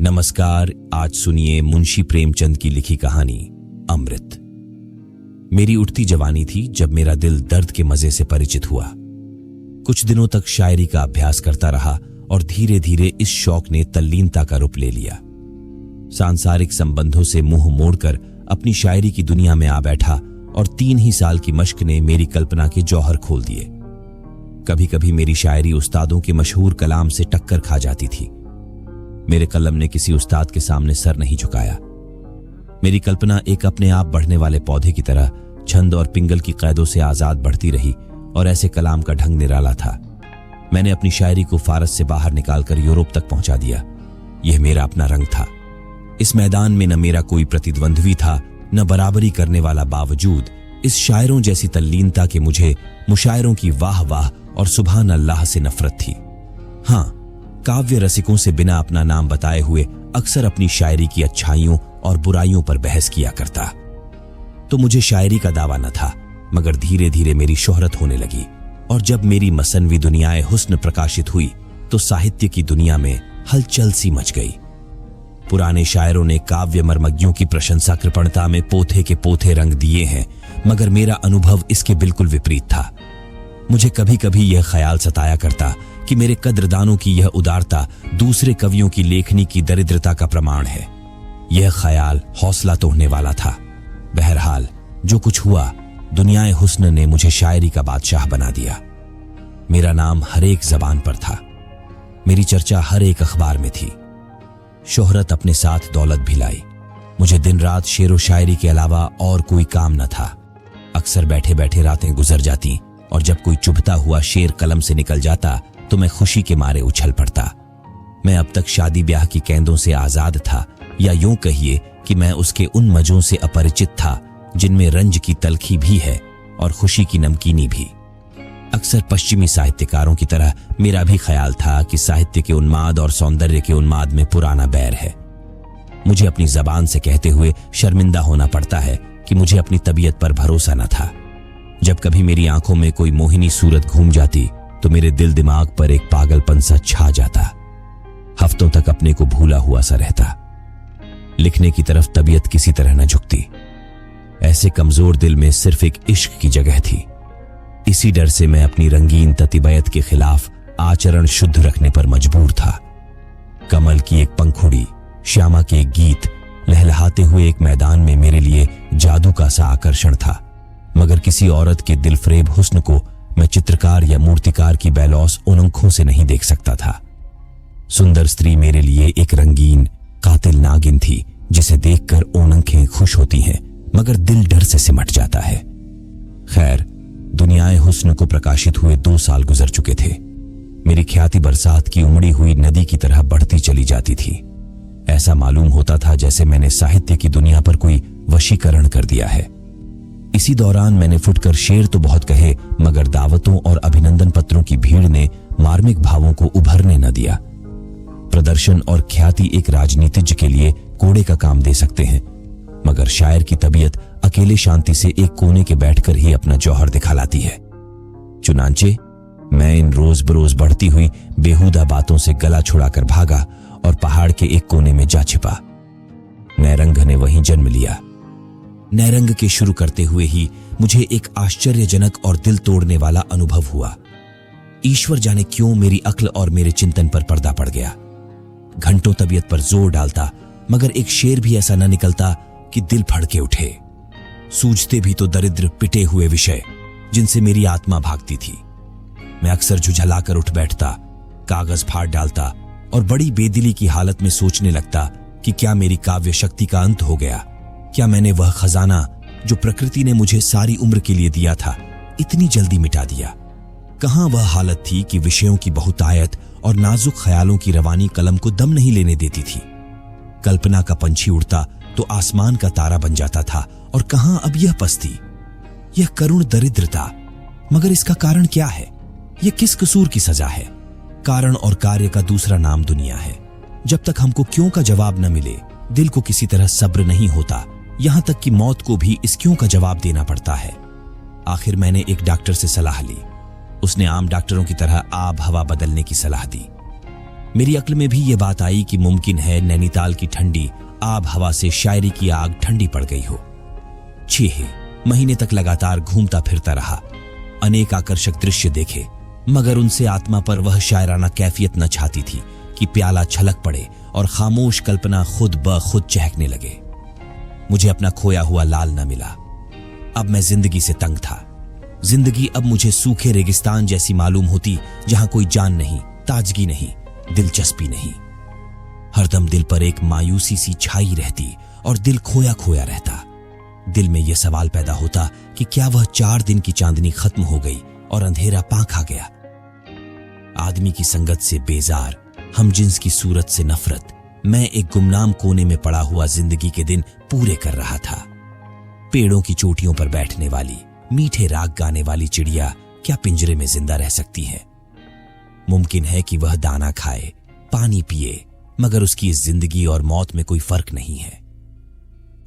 नमस्कार। आज सुनिए मुंशी प्रेमचंद की लिखी कहानी अमृत। मेरी उठती जवानी थी जब मेरा दिल दर्द के मजे से परिचित हुआ। कुछ दिनों तक शायरी का अभ्यास करता रहा और धीरे धीरे इस शौक ने तल्लीनता का रूप ले लिया। सांसारिक संबंधों से मुंह मोड़कर अपनी शायरी की दुनिया में आ बैठा और 3 ही साल की मश्क ने मेरी कल्पना के जौहर खोल दिए। कभी कभी मेरी शायरी उस्तादों के मशहूर कलाम से टक्कर खा जाती थी। मेरे कलम ने किसी उस्ताद के सामने सर नहीं झुकाया। मेरी कल्पना एक अपने आप बढ़ने वाले पौधे की तरह छंद और पिंगल की कैदों से आजाद बढ़ती रही और ऐसे कलाम का ढंग निराला था। मैंने अपनी शायरी को फारस से बाहर निकालकर यूरोप तक पहुंचा दिया। यह मेरा अपना रंग था। इस मैदान में न मेरा कोई प्रतिद्वंद्वी था, न बराबरी करने वाला। बावजूद इस शायरों जैसी तल्लीनता के मुझे मुशायरों की वाह वाह और सुभान अल्लाह से नफरत थी। हाँ, काव्य रसिकों से बिना अपना नाम बताए हुए अक्सर अपनी शायरी की अच्छाइयों और बुराइयों पर बहस किया करता। तो मुझे शायरी का दावा न था, मगर धीरे धीरे मेरी शोहरत होने लगी और जब मेरी मसनवी दुनियाए हुस्न प्रकाशित हुई तो साहित्य की दुनिया में हलचल सी मच गई। पुराने शायरों ने काव्य मर्मज्ञों की प्रशंसा कृपणता में पोथे के पोथे रंग दिए हैं, मगर मेरा अनुभव इसके बिल्कुल विपरीत था। मुझे कभी कभी यह ख्याल सताया करता कि मेरे कद्रदानों की यह उदारता दूसरे कवियों की लेखनी की दरिद्रता का प्रमाण है। यह ख्याल हौसला तोड़ने वाला था। बहरहाल जो कुछ हुआ, दुनियाए हुस्न ने मुझे शायरी का बादशाह बना दिया। मेरा नाम हर एक जबान पर था। मेरी चर्चा हर एक अखबार में थी। शोहरत अपने साथ दौलत भी लाई। मुझे दिन रात शेर व शायरी के अलावा और कोई काम न था। अक्सर बैठे बैठे रातें गुजर जाती और जब कोई चुभता हुआ शेर कलम से निकल जाता तो मैं खुशी के मारे उछल पड़ता। मैं अब तक शादी ब्याह की कैदों से आजाद था, या यूं कहिए कि मैं उसके उन मजों से अपरिचित था जिनमें रंज की तलखी भी है और खुशी की नमकीनी भी। अक्सर पश्चिमी साहित्यकारों की तरह मेरा भी ख्याल था कि साहित्य के उन्माद और सौंदर्य के उन्माद में पुराना बैर है। मुझे अपनी जबान से कहते हुए शर्मिंदा होना पड़ता है कि मुझे अपनी तबीयत पर भरोसा न था। जब कभी मेरी आंखों में कोई मोहिनी सूरत घूम जाती तो मेरे दिल दिमाग पर एक पागलपन सा छा जाता। हफ्तों तक अपने को भूला हुआ सा रहता। लिखने की तरफ तबीयत किसी तरह न झुकती। ऐसे कमजोर दिल में सिर्फ एक इश्क की जगह थी। इसी डर से मैं अपनी रंगीन ततीबयत के खिलाफ आचरण शुद्ध रखने पर मजबूर था। कमल की एक पंखुड़ी, श्यामा के एक गीत, लहलहाते हुए एक मैदान में मेरे लिए जादू का सा आकर्षण था। मगर किसी औरत के दिलफरेब हुस्न को मैं चित्रकार या मूर्तिकार की बेलौस उनंखों से नहीं देख सकता था। सुंदर स्त्री मेरे लिए एक रंगीन कातिल नागिन थी जिसे देखकर ओनंखें खुश होती हैं, मगर दिल डर से सिमट जाता है। खैर, दुनियाए हुस्न को प्रकाशित हुए 2 साल गुजर चुके थे। मेरी ख्याति बरसात की उमड़ी हुई नदी की तरह बढ़ती चली जाती थी। ऐसा मालूम होता था जैसे मैंने साहित्य की दुनिया पर कोई वशीकरण कर दिया है। इसी दौरान मैंने फुटकर शेर तो बहुत कहे, मगर दावतों और अभिनंदन पत्रों की भीड़ ने मार्मिक भावों को उभरने न दिया। प्रदर्शन और ख्याति एक राजनीतिज्ञ के लिए कोड़े का काम दे सकते हैं, मगर शायर की तबीयत अकेले शांति से एक कोने के बैठकर ही अपना जौहर दिखलाती है। चुनांचे मैं इन रोज बरोज बढ़ती हुई बेहुदा बातों से गला छुड़ाकर भागा और पहाड़ के एक कोने में जा छिपा। नैरंग ने वहीं जन्म लिया। नैरंग के शुरू करते हुए ही मुझे एक आश्चर्यजनक और दिल तोड़ने वाला अनुभव हुआ। ईश्वर जाने क्यों मेरी अक्ल और मेरे चिंतन पर पर्दा पड़ गया। घंटों तबीयत पर जोर डालता, मगर एक शेर भी ऐसा न निकलता कि दिल फड़के उठे। सूझते भी तो दरिद्र पिटे हुए विषय जिनसे मेरी आत्मा भागती थी। मैं अक्सर झुझलाकर उठ बैठता, कागज फाड़ डालता और बड़ी बेदिली की हालत में सोचने लगता कि क्या मेरी काव्य शक्ति का अंत हो गया। क्या मैंने वह खजाना जो प्रकृति ने मुझे सारी उम्र के लिए दिया था इतनी जल्दी मिटा दिया। कहां वह हालत थी कि विषयों की बहुतायत और नाजुक ख्यालों की रवानी कलम को दम नहीं लेने देती थी। कल्पना का पंछी उड़ता तो आसमान का तारा बन जाता था, और कहां अब यह पस्ती, यह करुण दरिद्रता। मगर इसका कारण क्या है? यह किस कसूर की सजा है? कारण और कार्य का दूसरा नाम दुनिया है। जब तक हमको क्यों का जवाब न मिले, दिल को किसी तरह सब्र नहीं होता। यहां तक कि मौत को भी इस क्यों का जवाब देना पड़ता है। आखिर मैंने एक डॉक्टर से सलाह ली। उसने आम डॉक्टरों की तरह आब हवा बदलने की सलाह दी। मेरी अक्ल में भी ये बात आई कि मुमकिन है नैनीताल की ठंडी आब हवा से शायरी की आग ठंडी पड़ गई हो। 6 महीने तक लगातार घूमता फिरता रहा, अनेक आकर्षक दृश्य देखे, मगर उनसे आत्मा पर वह शायराना कैफियत न छाती थी कि प्याला छलक पड़े और खामोश कल्पना खुद ब खुद चहकने लगे। मुझे अपना खोया हुआ लाल न मिला। अब मैं जिंदगी से तंग था। जिंदगी अब मुझे सूखे रेगिस्तान जैसी मालूम होती, जहां कोई जान नहीं, ताजगी नहीं, दिलचस्पी नहीं। हरदम दिल पर एक मायूसी सी छाई रहती और दिल खोया खोया रहता। दिल में यह सवाल पैदा होता कि क्या वह 4 दिन की चांदनी खत्म हो गई और अंधेरा पांख आ गया। आदमी की संगत से बेजार, हम जिन्स की सूरत से नफरत, मैं एक गुमनाम कोने में पड़ा हुआ जिंदगी के दिन पूरे कर रहा था। पेड़ों की चोटियों पर बैठने वाली, मीठे राग गाने वाली चिड़िया क्या पिंजरे में जिंदा रह सकती है? मुमकिन है कि वह दाना खाए, पानी पिए, मगर उसकी इस जिंदगी और मौत में कोई फर्क नहीं है।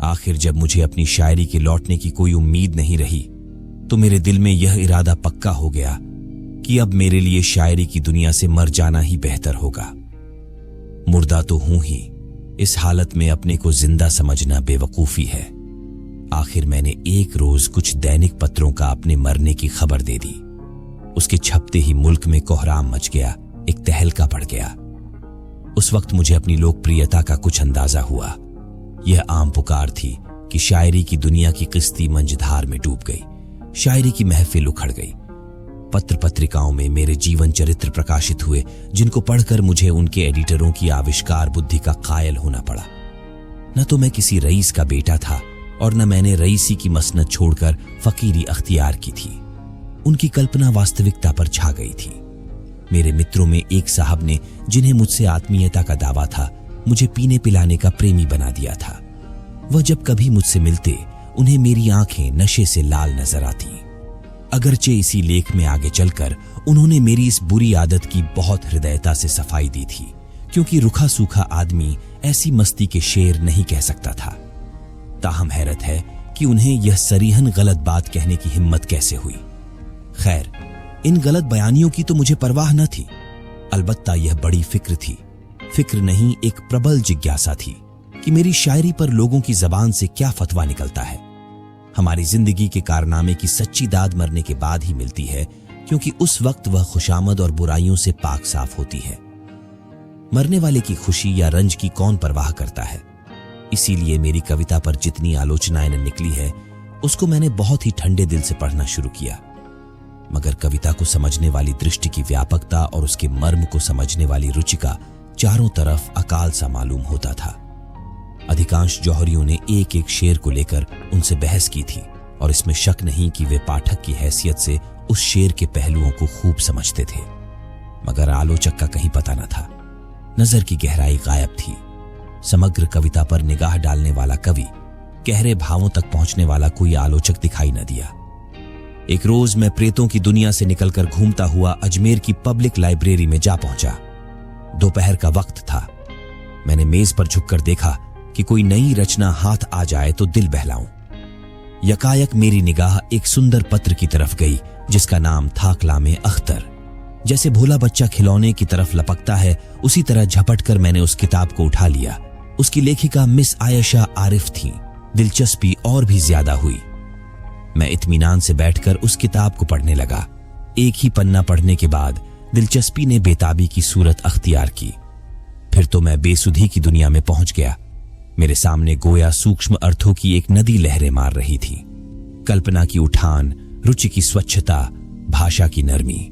आखिर जब मुझे अपनी शायरी के लौटने की कोई उम्मीद नहीं रही, तो मेरे दिल में यह इरादा पक्का हो गया कि अब मेरे लिए शायरी की दुनिया से मर जाना ही बेहतर होगा। मुर्दा तो हूं ही, इस हालत में अपने को जिंदा समझना बेवकूफी है। आखिर मैंने एक रोज कुछ दैनिक पत्रों का अपने मरने की खबर दे दी। उसके छपते ही मुल्क में कोहराम मच गया, एक तहलका पड़ गया। उस वक्त मुझे अपनी लोकप्रियता का कुछ अंदाजा हुआ। यह आम पुकार थी कि शायरी की दुनिया की किस्ती मंझधार में डूब गई, शायरी की महफिल उखड़ गई। पत्र पत्रिकाओं में मेरे जीवन चरित्र प्रकाशित हुए, जिनको पढ़कर मुझे उनके एडिटरों की आविष्कार बुद्धि का कायल होना पड़ा। न तो मैं किसी रईस का बेटा था और न मैंने रईसी की मसनद छोड़कर फकीरी अख्तियार की थी। उनकी कल्पना वास्तविकता पर छा गई थी। मेरे मित्रों में एक साहब ने, जिन्हें मुझसे आत्मीयता का दावा था, मुझे पीने पिलाने का प्रेमी बना दिया था। वह जब कभी मुझसे मिलते, उन्हें मेरी आंखें नशे से लाल नजर आती। अगरचे इसी लेख में आगे चलकर उन्होंने मेरी इस बुरी आदत की बहुत हृदयता से सफाई दी थी, क्योंकि रुखा सूखा आदमी ऐसी मस्ती के शेर नहीं कह सकता था। ताहम हैरत है कि उन्हें यह सरीहन गलत बात कहने की हिम्मत कैसे हुई। खैर, इन गलत बयानियों की तो मुझे परवाह न थी। अलबत्ता यह बड़ी फिक्र थी, फिक्र नहीं एक प्रबल जिज्ञासा थी कि मेरी शायरी पर लोगों की जबान से क्या फतवा निकलता है। हमारी जिंदगी के कारनामे की सच्ची दाद मरने के बाद ही मिलती है, क्योंकि उस वक्त वह खुशामद और बुराइयों से पाक साफ होती है। मरने वाले की खुशी या रंज की कौन परवाह करता है? इसीलिए मेरी कविता पर जितनी आलोचनाएं निकली है, उसको मैंने बहुत ही ठंडे दिल से पढ़ना शुरू किया। मगर कविता को समझने वाली दृष्टि की व्यापकता और उसके मर्म को समझने वाली रुचिका चारों तरफ अकाल सा मालूम होता था। अधिकांश जौहरियों ने एक एक शेर को लेकर उनसे बहस की थी, और इसमें शक नहीं कि वे पाठक की हैसियत से उस शेर के पहलुओं को खूब समझते थे। मगर आलोचक का कहीं पता न था। नजर की गहराई गायब थी। समग्र कविता पर निगाह डालने वाला कवि, गहरे भावों तक पहुंचने वाला कोई आलोचक दिखाई न दिया। एक रोज मैं प्रेतों की दुनिया से निकलकर घूमता हुआ अजमेर की पब्लिक लाइब्रेरी में जा पहुंचा। दोपहर का वक्त था। मैंने मेज पर झुककर देखा कि कोई नई रचना हाथ आ जाए तो दिल बहलाऊं। यकायक मेरी निगाह एक सुंदर पत्र की तरफ गई, जिसका नाम था कलामे अख्तर। जैसे भोला बच्चा खिलौने की तरफ लपकता है, उसी तरह झपटकर मैंने उस किताब को उठा लिया। उसकी लेखिका मिस आयशा आरिफ थी। दिलचस्पी और भी ज्यादा हुई। मैं इत्मीनान से बैठकर उस किताब को पढ़ने लगा। एक ही पन्ना पढ़ने के बाद दिलचस्पी ने बेताबी की सूरत अख्तियार की। फिर तो मैं बेसुधी की दुनिया में पहुंच गया। मेरे सामने गोया सूक्ष्म अर्थों की एक नदी लहरें मार रही थी। कल्पना की उठान, रुचि की स्वच्छता, भाषा की नरमी,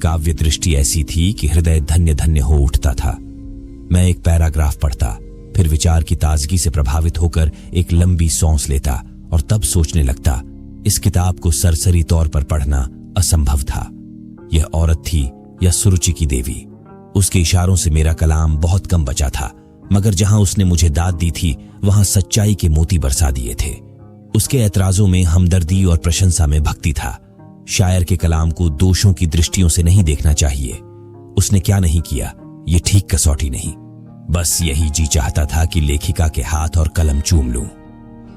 काव्य दृष्टि ऐसी थी कि हृदय धन्य धन्य हो उठता था। मैं एक पैराग्राफ पढ़ता, फिर विचार की ताजगी से प्रभावित होकर एक लंबी सांस लेता और तब सोचने लगता, इस किताब को सरसरी तौर पर पढ़ना असंभव था। यह औरत थी या सुरुचि की देवी। उसके इशारों से मेरा कलाम बहुत कम बचा था, मगर जहां उसने मुझे दाद दी थी, वहां सच्चाई के मोती बरसा दिए थे। उसके ऐतराजों में हमदर्दी और प्रशंसा में भक्ति था। शायर के कलाम को दोषों की दृष्टियों से नहीं देखना चाहिए। उसने क्या नहीं किया, ये ठीक कसौटी नहीं। बस यही जी चाहता था कि लेखिका के हाथ और कलम चूम लूं।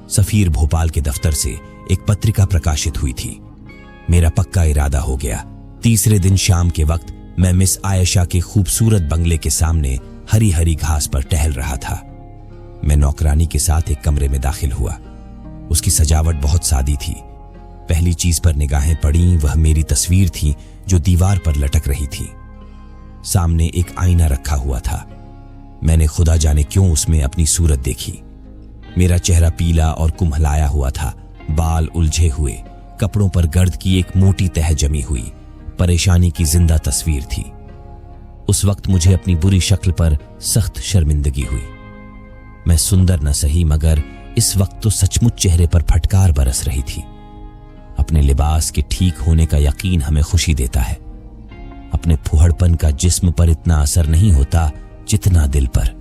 सफीर भोपाल के दफ्तर से एक पत्रिका प्रकाशित हुई थी। मेरा पक्का इरादा हो गया। तीसरे दिन शाम के वक्त मैं मिस आयशा के खूबसूरत बंगले के सामने हरी हरी घास पर टहल रहा था। मैं नौकरानी के साथ एक कमरे में दाखिल हुआ। उसकी सजावट बहुत सादी थी। पहली चीज पर निगाहें पड़ी वह मेरी तस्वीर थी जो दीवार पर लटक रही थी। सामने एक आईना रखा हुआ था। मैंने खुदा जाने क्यों उसमें अपनी सूरत देखी। मेरा चेहरा पीला और कुम्हलाया हुआ था, बाल उलझे हुए, कपड़ों पर गर्द की एक मोटी तह जमी हुई, परेशानी की जिंदा तस्वीर थी। उस वक्त मुझे अपनी बुरी शक्ल पर सख्त शर्मिंदगी हुई। मैं सुंदर न सही मगर इस वक्त तो सचमुच चेहरे पर फटकार बरस रही थी। अपने लिबास के ठीक होने का यकीन हमें खुशी देता है। अपने फुहड़पन का जिस्म पर इतना असर नहीं होता जितना दिल पर।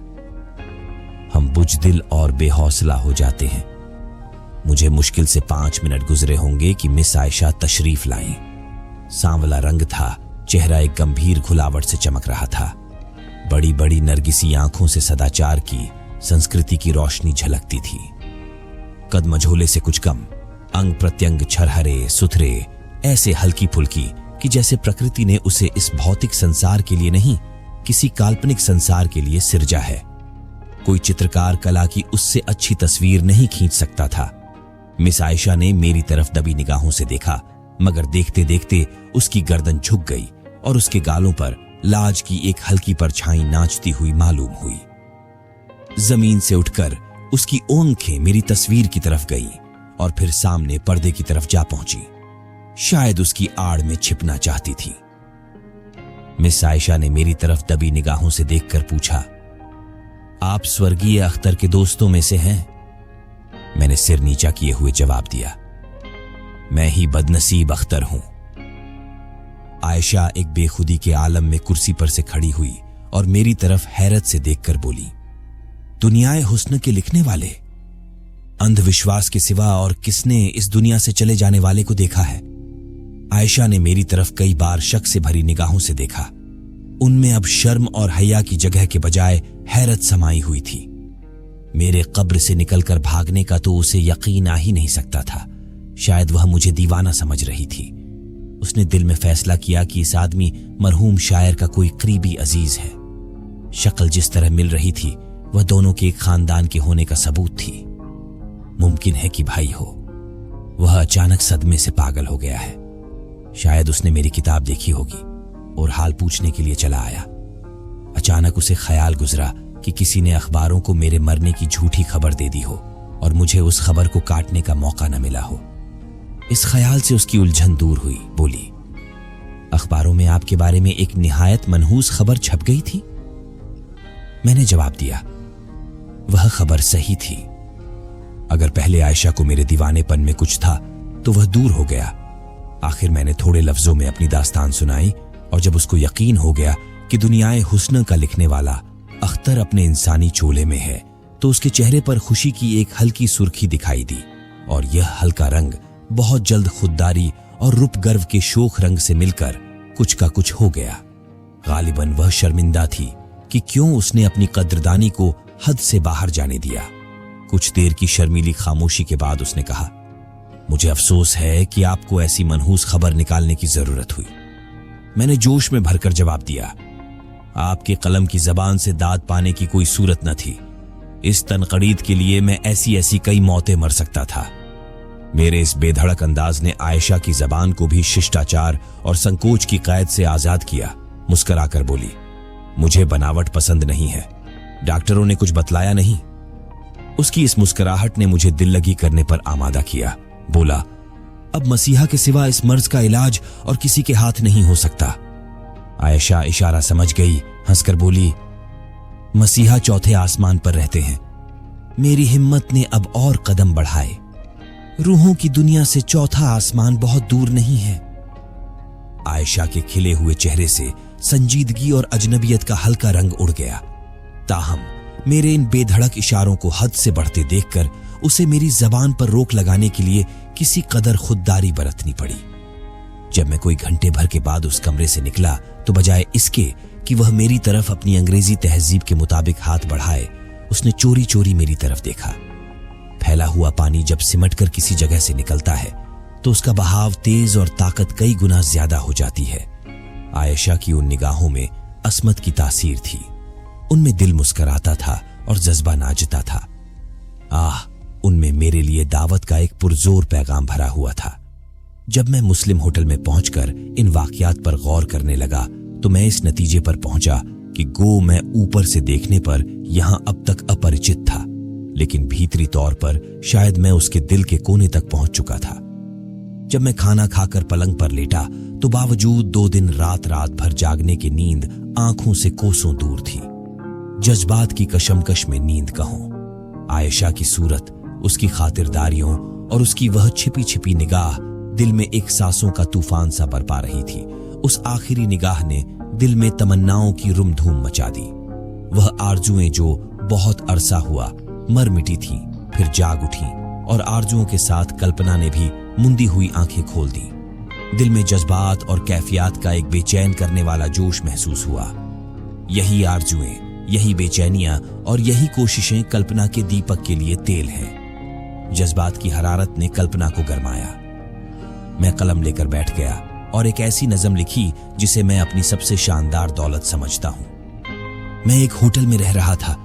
हम बुजदिल और बेहौसला हो जाते हैं। मुझे मुश्किल से 5 मिनट गुजरे होंगे कि मिस आयशा तशरीफ लाईं। सांवला रंग था, चेहरा एक गंभीर खुलावट से चमक रहा था। बड़ी बड़ी नरगिसी आंखों से सदाचार की, संस्कृति की रोशनी झलकती थी। कद मझोले से कुछ कम, अंग प्रत्यंग छरहरे सुथरे, ऐसे हल्की फुल्की कि जैसे प्रकृति ने उसे इस भौतिक संसार के लिए नहीं, किसी काल्पनिक संसार के लिए सिरजा है। कोई चित्रकार कला की उससे अच्छी तस्वीर नहीं खींच सकता था। मिस आयशा ने मेरी तरफ दबी निगाहों से देखा, मगर देखते देखते उसकी गर्दन झुक गई और उसके गालों पर लाज की एक हल्की परछाई नाचती हुई मालूम हुई। जमीन से उठकर उसकी आंखें मेरी तस्वीर की तरफ गईं और फिर सामने पर्दे की तरफ जा पहुंची। शायद उसकी आड़ में छिपना चाहती थी। मिस आयशा ने मेरी तरफ दबी निगाहों से देखकर पूछा, आप स्वर्गीय अख्तर के दोस्तों में से हैं? मैंने सिर नीचा किए हुए जवाब दिया, मैं ही बदनसीब अख्तर हूं। आयशा एक बेखुदी के आलम में कुर्सी पर से खड़ी हुई और मेरी तरफ हैरत से देखकर बोली, दुनियाए हुस्न के लिखने वाले? अंधविश्वास के सिवा और किसने इस दुनिया से चले जाने वाले को देखा है? आयशा ने मेरी तरफ कई बार शक से भरी निगाहों से देखा। उनमें अब शर्म और हया की जगह के बजाय हैरत समाई हुई थी। मेरे कब्र से निकलकर भागने का तो उसे यकीन आ ही नहीं सकता था। शायद वह मुझे दीवाना समझ रही थी। उसने दिल में फैसला किया कि इस आदमी मरहूम शायर का कोई करीबी अजीज है। शक्ल जिस तरह मिल रही थी वह दोनों के एक खानदान के होने का सबूत थी। मुमकिन है कि भाई हो। वह अचानक सदमे से पागल हो गया है। शायद उसने मेरी किताब देखी होगी और हाल पूछने के लिए चला आया। अचानक उसे ख्याल गुजरा कि किसी ने अखबारों को मेरे मरने की झूठी खबर दे दी हो और मुझे उस खबर को काटने का मौका न मिला हो। इस ख्याल से उसकी उलझन दूर हुई। बोली, अखबारों में आपके बारे में एक निहायत मनहूस खबर छप गई थी? मैंने जवाब दिया, वह खबर सही थी। अगर पहले आयशा को मेरे दीवानेपन में कुछ था तो वह दूर हो गया। आखिर मैंने थोड़े लफ्जों में अपनी दास्तान सुनाई और जब उसको यकीन हो गया कि दुनियाए हुस्न का लिखने वाला अख्तर अपने इंसानी चोले में है तो उसके चेहरे पर खुशी की एक हल्की सुर्खी दिखाई दी और यह हल्का रंग बहुत जल्द खुददारी और रूप गर्व के शोख रंग से मिलकर कुछ का कुछ हो गया। गालिबन वह शर्मिंदा थी कि क्यों उसने अपनी कद्रदानी को हद से बाहर जाने दिया। कुछ देर की शर्मीली खामोशी के बाद उसने कहा, मुझे अफसोस है कि आपको ऐसी मनहूस खबर निकालने की जरूरत हुई। मैंने जोश में भरकर जवाब दिया, आपके कलम की जबान से दाद पाने की कोई सूरत न थी। इस तनकरीद के लिए मैं ऐसी ऐसी कई मौतें मर सकता था। मेरे इस बेधड़क अंदाज ने आयशा की जबान को भी शिष्टाचार और संकोच की कैद से आजाद किया। मुस्कुराकर बोली, मुझे बनावट पसंद नहीं है। डॉक्टरों ने कुछ बतलाया नहीं? उसकी इस मुस्कुराहट ने मुझे दिल लगी करने पर आमादा किया। बोला, अब मसीहा के सिवा इस मर्ज का इलाज और किसी के हाथ नहीं हो सकता। आयशा इशारा समझ गई, हंसकर बोली, मसीहा चौथे आसमान पर रहते हैं। मेरी हिम्मत ने अब और कदम बढ़ाए। रूहों की दुनिया से चौथा आसमान बहुत दूर नहीं है। आयशा के खिले हुए चेहरे से संजीदगी और अजनबियत का हल्का रंग उड़ गया। ताहम मेरे इन बेधड़क इशारों को हद से बढ़ते देखकर उसे मेरी जबान पर रोक लगाने के लिए किसी कदर खुददारी बरतनी पड़ी। जब मैं कोई घंटे भर के बाद उस कमरे से निकला तो बजाय इसके कि वह मेरी तरफ अपनी अंग्रेजी तहजीब के मुताबिक हाथ बढ़ाए, उसने चोरी चोरी मेरी तरफ देखा। फैला हुआ पानी जब सिमटकर किसी जगह से निकलता है तो उसका बहाव तेज और ताकत कई गुना ज्यादा हो जाती है। आयशा की उन निगाहों में असमत की तासीर थी। उनमें दिल मुस्कराता था और जज्बा नाचता था। उनमें मेरे लिए दावत का एक पुरजोर पैगाम भरा हुआ था। जब मैं मुस्लिम होटल में पहुंचकर इन वाकयात पर गौर करने लगा तो मैं इस नतीजे पर पहुंचा कि गो मैं ऊपर से देखने पर यहां अब तक अपरिचित था, लेकिन भीतरी तौर पर शायद मैं उसके दिल के कोने तक पहुंच चुका था। जब मैं खाना खाकर पलंग पर लेटा तो बावजूद 2 दिन रात भर जागने की नींद आंखों से कोसों दूर थी। जज्बात की कशमकश में नींद कहूं, आयशा की सूरत, उसकी खातिरदारियों और उसकी वह छिपी छिपी निगाह दिल में एक सांसों का तूफान सा बरपा रही थी। उस आखिरी निगाह ने दिल में तमन्नाओं की रुमधूम मचा दी। वह आरजुएं जो बहुत अरसा हुआ मर मिटी थीं, फिर जाग उठीं और आरजुओं के साथ कल्पना ने भी मुंदी हुई आंखें खोल दी। दिल में जज्बात और कैफियत का एक बेचैन करने वाला जोश महसूस हुआ। यही आरजुएं, यही बेचैनियां और यही कोशिशें कल्पना के दीपक के लिए तेल हैं। जज्बात की हरारत ने कल्पना को गरमाया। मैं कलम लेकर बैठ गया और एक ऐसी नज़म लिखी जिसे मैं अपनी सबसे शानदार दौलत समझता हूं। मैं एक होटल में रह रहा था,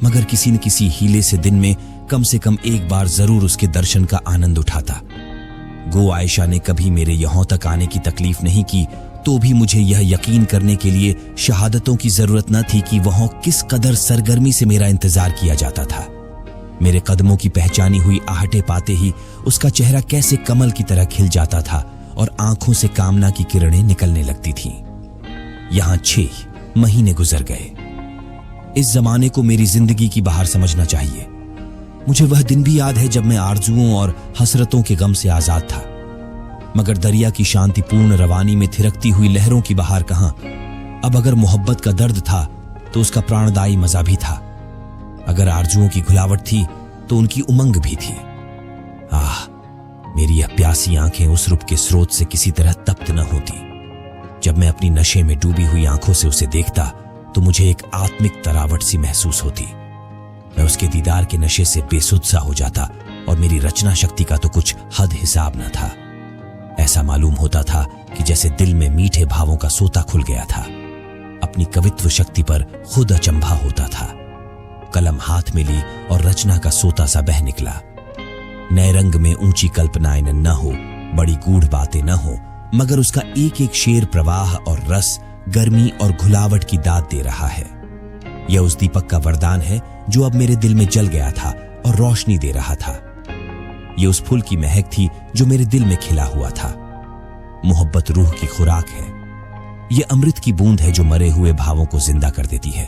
मगर किसी न किसी हीले से दिन में कम से कम एक बार जरूर उसके दर्शन का आनंद उठाता। गो आयशा ने कभी मेरे यहां तक आने की तकलीफ नहीं की, तो भी मुझे यह यकीन करने के लिए शहादतों की जरूरत न थी कि वहां किस कदर सरगर्मी से मेरा इंतजार किया जाता था। मेरे कदमों की पहचानी हुई आहटें पाते ही उसका चेहरा कैसे कमल की तरह खिल जाता था और आंखों से कामना की किरणें निकलने लगती थीं। यहां 6 महीने गुजर गए। इस जमाने को मेरी जिंदगी की बहार समझना चाहिए। मुझे वह दिन भी याद है जब मैं आरजुओं और हसरतों के गम से आजाद था, मगर दरिया की शांतिपूर्ण रवानी में थिरकती हुई लहरों की बहार कहां। अब अगर मोहब्बत का दर्द था तो उसका प्राणदायी मजा भी था। अगर आरजुओं की घुलावट थी तो उनकी उमंग भी थी। मेरी यह प्यासी आंखें उस रूप के स्रोत से किसी तरह तप्त न होती। जब मैं अपनी नशे में डूबी हुई आंखों से उसे देखता तो मुझे एक आत्मिक तरावट सी महसूस होती। मैं उसके दीदार के नशे से बेसुध सा हो जाता और मेरी रचना शक्ति का तो कुछ हद हिसाब न था। ऐसा मालूम होता था कि जैसे दिल में मीठे भावों का सोता खुल गया था। अपनी कवित्व शक्ति पर खुद अचंभा होता था। कलम हाथ में ली और रचना का सोता सा बह निकला। नए रंग में ऊंची कल्पनाएं न हो, बड़ी गूढ़ बातें न हो, मगर उसका एक एक शेर प्रवाह और रस, गर्मी और घुलावट की दाद दे रहा है। यह उस दीपक का वरदान है जो अब मेरे दिल में जल गया था और रोशनी दे रहा था। यह उस फूल की महक थी जो मेरे दिल में खिला हुआ था। मोहब्बत रूह की खुराक है। यह अमृत की बूंद है जो मरे हुए भावों को जिंदा कर देती है।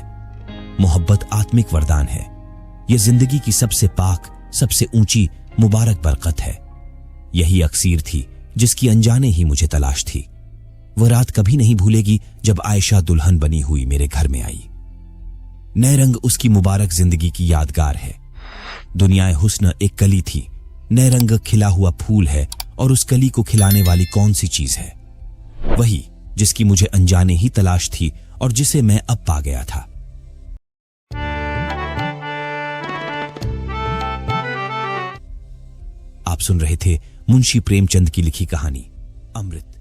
मोहब्बत आत्मिक वरदान है। यह जिंदगी की सबसे पाक, सबसे ऊंची मुबारक बरकत है। यही अक्सीर थी जिसकी अनजाने ही मुझे तलाश थी। वह रात कभी नहीं भूलेगी जब आयशा दुल्हन बनी हुई मेरे घर में आई। नए रंग उसकी मुबारक जिंदगी की यादगार है। दुनियाए हुस्न एक कली थी, नए रंग खिला हुआ फूल है, और उस कली को खिलाने वाली कौन सी चीज है? वही जिसकी मुझे अनजाने ही तलाश थी और जिसे मैं अब पा गया था। आप सुन रहे थे मुंशी प्रेमचंद की लिखी कहानी अमृत।